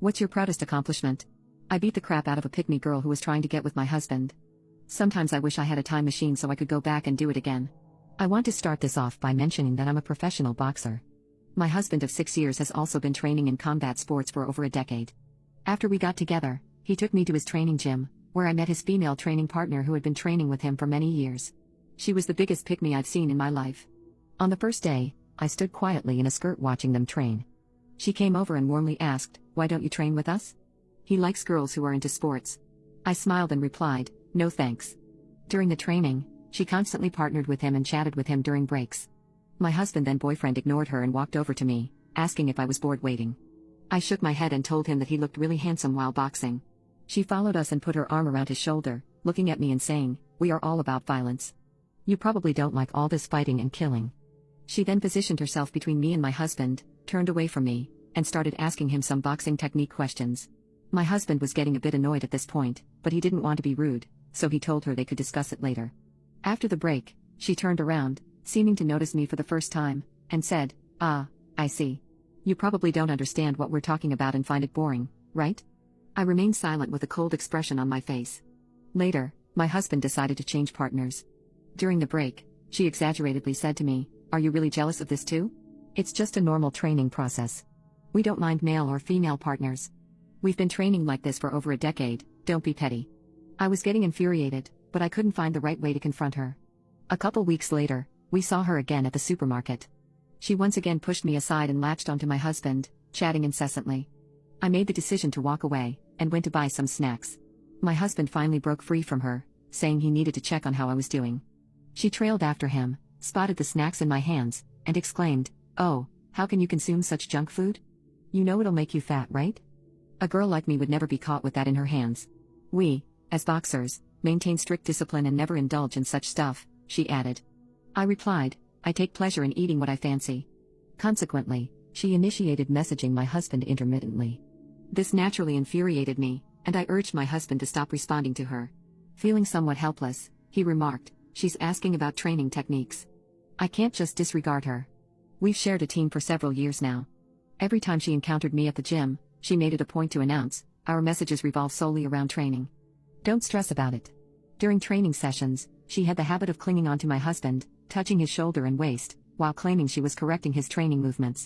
What's your proudest accomplishment? I beat the crap out of a pick-me girl who was trying to get with my husband. Sometimes I wish I had a time machine so I could go back and do it again. I want to start this off by mentioning that I'm a professional boxer. My husband of 6 years has also been training in combat sports for over a decade. After we got together, he took me to his training gym, where I met his female training partner who had been training with him for many years. She was the biggest pick-me I've seen in my life. On the first day, I stood quietly in a skirt watching them train. She came over and warmly asked, "Why don't you train with us?" He likes girls who are into sports. I smiled and replied, "No thanks." During the training, she constantly partnered with him and chatted with him during breaks. My husband then boyfriend ignored her and walked over to me, asking if I was bored waiting. I shook my head and told him that he looked really handsome while boxing. She followed us and put her arm around his shoulder, looking at me and saying, "We are all about violence. You probably don't like all this fighting and killing." She then positioned herself between me and my husband, turned away from me, and started asking him some boxing technique questions. My husband was getting a bit annoyed at this point, but he didn't want to be rude, so he told her they could discuss it later. After the break, she turned around, seeming to notice me for the first time, and said, "Ah, I see. You probably don't understand what we're talking about and find it boring, right?" I remained silent with a cold expression on my face. Later, my husband decided to change partners. During the break, she exaggeratedly said to me, "Are you really jealous of this too? It's just a normal training process. We don't mind male or female partners. We've been training like this for over a decade, don't be petty." I was getting infuriated, but I couldn't find the right way to confront her. A couple weeks later, we saw her again at the supermarket. She once again pushed me aside and latched onto my husband, chatting incessantly. I made the decision to walk away, and went to buy some snacks. My husband finally broke free from her, saying he needed to check on how I was doing. She trailed after him, spotted the snacks in my hands, and exclaimed, "Oh, how can you consume such junk food? You know it'll make you fat, right? A girl like me would never be caught with that in her hands. We, as boxers, maintain strict discipline and never indulge in such stuff," she added. I replied, "I take pleasure in eating what I fancy." Consequently, she initiated messaging my husband intermittently. This naturally infuriated me, and I urged my husband to stop responding to her. Feeling somewhat helpless, he remarked, "She's asking about training techniques. I can't just disregard her. We've shared a team for several years now. Every time she encountered me at the gym, she made it a point to announce, our messages revolve solely around training. Don't stress about it." During training sessions, she had the habit of clinging onto my husband, touching his shoulder and waist, while claiming she was correcting his training movements.